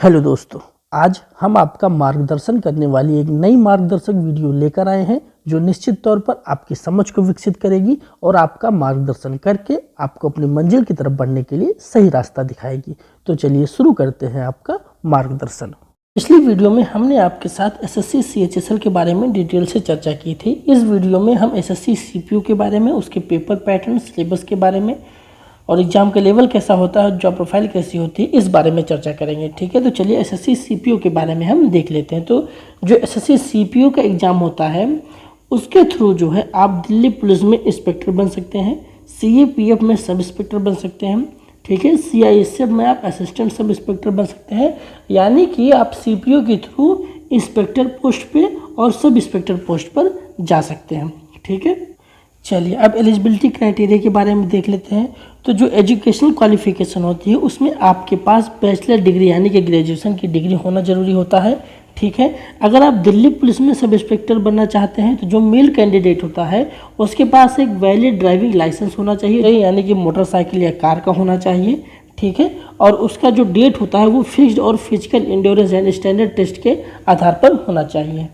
Hello दोस्तों, आज हम आपका मार्गदर्शन करने वाली एक नई मार्गदर्शक वीडियो लेकर आए हैं जो निश्चित तौर पर आपकी समझ को विकसित करेगी और आपका मार्गदर्शन करके आपको अपनी मंजिल की तरफ बढ़ने के लिए सही रास्ता दिखाएगी। तो चलिए शुरू करते हैं आपका मार्गदर्शन। पिछली वीडियो में हमने आपके साथ एसएससी सीएचएसएल के बारे में डिटेल से चर्चा की थी। इस वीडियो में हम एसएससी सीपीयू के बारे में, उसके पेपर पैटर्न, सिलेबस के बारे में और एग्जाम का लेवल कैसा होता है, जॉब प्रोफाइल कैसी होती है, इस बारे में चर्चा करेंगे। ठीक है, तो चलिए एसएससी सीपीयू के बारे में हम देख लेते हैं। तो जो एसएससी सीपीयू का एग्जाम होता है उसके थ्रू जो है आप दिल्ली पुलिस में इंस्पेक्टर बन सकते हैं, सीएपीएफ में सब इंस्पेक्टर बन सकते हैं, ठीक है, सीआईएसएफ में आप असिस्टेंट सब इंस्पेक्टर बन सकते हैं। यानी कि आप सीपीयू के थ्रू इंस्पेक्टर पोस्ट पे और सब इंस्पेक्टर पोस्ट पर जा सकते हैं। ठीक है, चलिए अब एलिजिबिलिटी क्राइटेरिया के बारे में देख लेते हैं। तो जो एजुकेशनल क्वालिफिकेशन होती है उसमें आपके पास बैचलर डिग्री यानी कि ग्रेजुएशन की डिग्री होना जरूरी होता है। ठीक है, अगर आप दिल्ली पुलिस में सब इंस्पेक्टर बनना चाहते हैं तो जो मेल कैंडिडेट होता है उसके पास एक वैलिड ड्राइविंग लाइसेंस होना चाहिए, यानी कि मोटरसाइकिल या कार का होना चाहिए। ठीक है, और उसका जो डेट होता है वो फिक्स्ड और physical endurance and standard test के आधार पर होना चाहिए।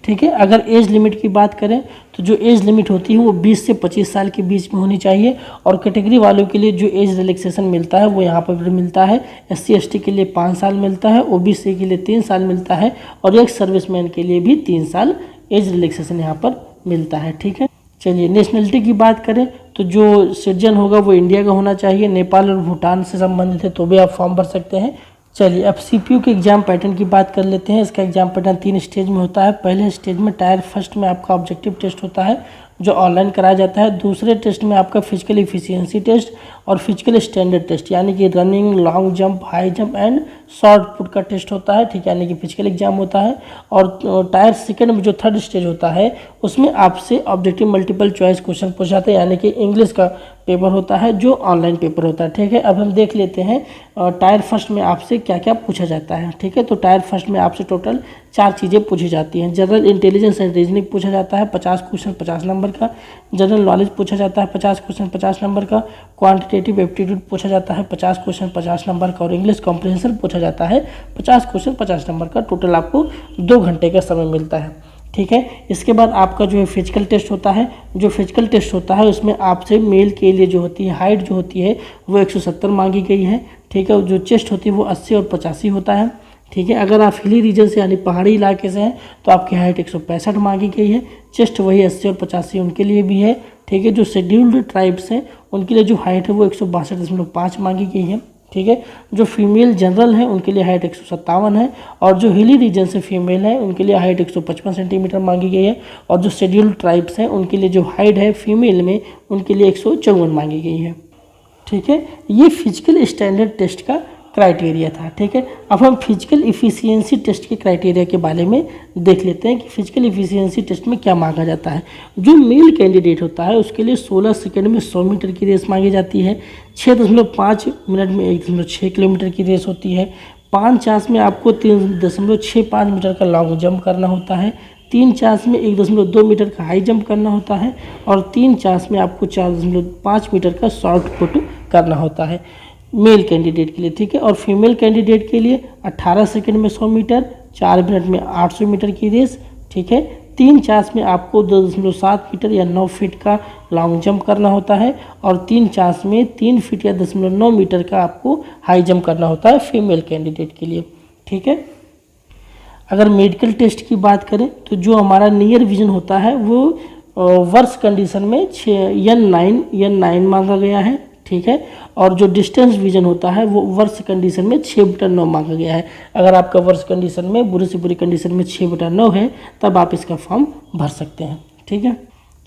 ठीक है, अगर एज लिमिट की बात करें तो जो एज लिमिट होती है वो 20 से 25 साल के बीच में होनी चाहिए। और कैटेगरी वालों के लिए जो एज रिलैक्सेशन मिलता है वो यहाँ पर भी मिलता है। SC ST के लिए 5 साल मिलता है, OBC के लिए 3 साल मिलता है और एक सर्विसमैन के लिए भी 3 साल एज रिलैक्सेशन यहाँ पर मिलता है। ठीक है, चलिए नेशनलिटी की बात करें तो जो सिटीजन होगा वो इंडिया का होना चाहिए। नेपाल और भूटान से संबंधित है तो भी आप फॉर्म भर सकते हैं। चलिए अब सीपीयू के एग्जाम पैटर्न की बात कर लेते हैं। इसका एग्जाम पैटर्न 3 स्टेज में होता है। पहले स्टेज में टायर फर्स्ट में आपका ऑब्जेक्टिव टेस्ट होता है जो ऑनलाइन कराया जाता है। दूसरे टेस्ट में आपका फिजिकल इफिशियंसी टेस्ट और फिजिकल स्टैंडर्ड टेस्ट यानी कि running, long jump, high jump and short put का टेस्ट होता है। ठीक है, यानी कि फिजिकल एग्जाम होता है। और टायर सेकंड में जो थर्ड स्टेज होता है उसमें आपसे ऑब्जेक्टिव मल्टीपल चॉइस क्वेश्चन पूछे जाते हैं, यानी कि इंग्लिश का पेपर होता है जो ऑनलाइन पेपर होता है। ठीक है, अब हम देख लेते हैं टायर फर्स्ट में आपसे क्या क्या पूछा जाता है। ठीक है, तो टायर फर्स्ट में आपसे टोटल 4 चीज़ें पूछी जाती हैं। जनरल इंटेलिजेंस एंड रीजनिंग पूछा जाता है 50 क्वेश्चन 50 नंबर का। जनरल नॉलेज पूछा जाता है 50 क्वेश्चन 50 नंबर का। क्वांटिटेटिव एप्टीट्यूड पूछा जाता है 50 क्वेश्चन 50 नंबर का। और इंग्लिश कॉम्प्रिहेंशन पूछा जाता है 50 क्वेश्चन 50 नंबर का। टोटल आपको 2 घंटे का समय मिलता है। ठीक है, इसके बाद आपका जो है फिजिकल टेस्ट होता है। जो फिजिकल टेस्ट होता है उसमें आपसे मेल के लिए जो होती है हाइट जो होती है वो 170 मांगी गई है। ठीक है, जो चेस्ट होती है वो 80 और 85 होता है। ठीक है, अगर आप हिली रीजन से यानी पहाड़ी इलाके से हैं तो आपकी हाइट 165 मांगी गई है। चेस्ट वही 80 और 85 उनके लिए भी है। ठीक है, जो शेड्यूल्ड ट्राइब्स हैं उनके लिए जो हाइट है वो 162.5 मांगी गई है। ठीक है, जो फीमेल जनरल है उनके लिए हाइट 157 है। और जो हिली रीजन से फीमेल है उनके लिए हाइट 155 सेंटीमीटर मांगी गई है। और जो शेड्यूल्ड ट्राइब्स हैं उनके लिए जो हाइट है फीमेल में उनके लिए 154 मांगी गई है। ठीक है, ये फिजिकल स्टैंडर्ड टेस्ट का क्राइटेरिया था। ठीक है, अब हम फिजिकल इफिशियंसी टेस्ट के क्राइटेरिया के बारे में देख लेते हैं कि फिजिकल इफिशियंसी टेस्ट में क्या मांगा जाता है। जो मेल कैंडिडेट होता है उसके लिए 16 सेकंड में 100 मीटर की रेस मांगी जाती है। 6.5 मिनट में 1.6 किलोमीटर की रेस होती है। 5 चांस में आपको 3.65 मीटर का लॉन्ग जंप करना होता है। 3 चांस में 1.2 मीटर का हाई जंप करना होता है। और 3 चांस में आपको 4.5 मीटर का शॉर्ट पुट करना होता है मेल कैंडिडेट के लिए। ठीक है, और फीमेल कैंडिडेट के लिए 18 सेकंड में 100 मीटर, 4 मिनट में 800 मीटर की रेस। ठीक है, 3 चांस में आपको 2.7 मीटर या 9 फीट का लॉन्ग जंप करना होता है। और 3 चांस में 3 फीट या 0.9 मीटर का आपको हाई जंप करना होता है फीमेल कैंडिडेट के लिए। ठीक है, अगर मेडिकल टेस्ट की बात करें तो जो हमारा नियर विजन होता है वो वर्स्ट कंडीशन में N9 मांगा गया है। ठीक है, और जो डिस्टेंस विजन होता है वो वर्स्ट कंडीशन में 6/9 मांगा गया है। अगर आपका वर्स्ट कंडीशन में बुरी से बुरी कंडीशन में 6/9 है तब आप इसका फॉर्म भर सकते हैं। ठीक है,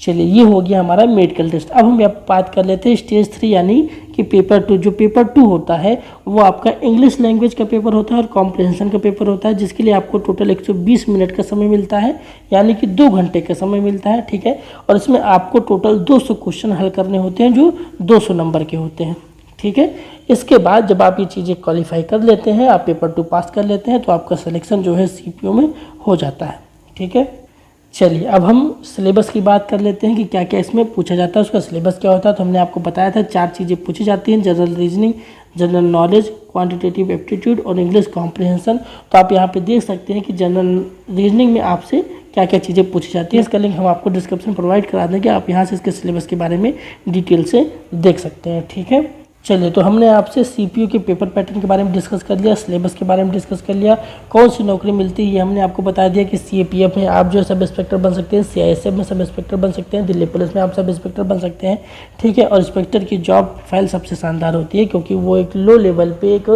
चलिए ये हो गया हमारा मेडिकल टेस्ट। अब हम बात कर लेते हैं स्टेज 3 यानी कि पेपर 2। जो पेपर 2 होता है वो आपका इंग्लिश लैंग्वेज का पेपर होता है और कॉम्प्रिहेंशन का पेपर होता है, जिसके लिए आपको टोटल 120 मिनट का समय मिलता है, यानी कि 2 घंटे का समय मिलता है। ठीक है, और इसमें आपको टोटल 200 क्वेश्चन हल करने होते हैं जो 200 नंबर के होते हैं। ठीक है, इसके बाद जब आप ये चीज़ें क्वालिफाई कर लेते हैं, आप पेपर 2 पास कर लेते हैं तो आपका सिलेक्शन जो है सीपीयू में हो जाता है। ठीक है, चलिए अब हम सिलेबस की बात कर लेते हैं कि क्या क्या इसमें पूछा जाता है, उसका सिलेबस क्या होता है। तो हमने आपको बताया था 4 चीज़ें पूछी जाती हैं। General reasoning, general knowledge, quantitative aptitude और इंग्लिश कॉम्प्रिहेंशन। तो आप यहाँ पे देख सकते हैं कि जनरल रीजनिंग में आपसे क्या क्या चीज़ें पूछी जाती हैं। इसका लिंक हम आपको डिस्क्रिप्शन प्रोवाइड करा देंगे, आप यहाँ से इसके सिलेबस के बारे में डिटेल से देख सकते हैं। ठीक है, चलिए, तो हमने आपसे सीपीयू के पेपर पैटर्न के बारे में डिस्कस कर लिया, सिलेबस के बारे में डिस्कस कर लिया, कौन सी नौकरी मिलती है ये हमने आपको बता दिया कि सीएपीएफ में आप जो है सब इंस्पेक्टर बन सकते हैं, सीआईएसएफ में सब इंस्पेक्टर बन सकते हैं, दिल्ली पुलिस में आप सब इंस्पेक्टर बन सकते हैं। ठीक है, और इंस्पेक्टर की जॉब प्रोफाइल सबसे शानदार होती है क्योंकि वो एक लो लेवल पे, एक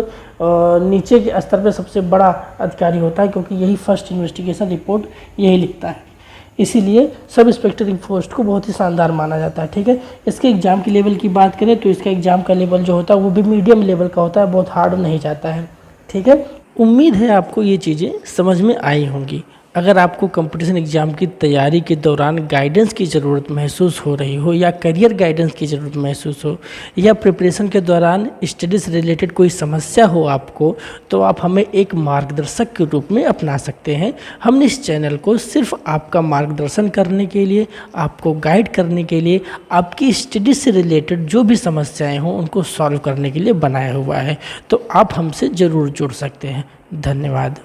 नीचे के स्तर पर सबसे बड़ा अधिकारी होता है, क्योंकि यही फर्स्ट इन्वेस्टिगेशन रिपोर्ट यही लिखता है, इसीलिए सब इंस्पेक्टर की पोस्ट को बहुत ही शानदार माना जाता है। ठीक है, इसके एग्ज़ाम की लेवल की बात करें तो इसका एग्ज़ाम का लेवल जो होता है वो भी मीडियम लेवल का होता है, बहुत हार्ड नहीं जाता है। ठीक है, उम्मीद है आपको ये चीज़ें समझ में आई होंगी। अगर आपको कंपटीशन एग्ज़ाम की तैयारी के दौरान गाइडेंस की ज़रूरत महसूस हो रही हो, या करियर गाइडेंस की ज़रूरत महसूस हो, या प्रिपरेशन के दौरान स्टडी से रिलेटेड कोई समस्या हो आपको, तो आप हमें एक मार्गदर्शक के रूप में अपना सकते हैं। हमने इस चैनल को सिर्फ आपका मार्गदर्शन करने के लिए, आपको गाइड करने के लिए, आपकी स्टडी से रिलेटेड जो भी समस्याएँ हों उनको सॉल्व करने के लिए बनाया हुआ है। तो आप हमसे ज़रूर जुड़ सकते हैं। धन्यवाद।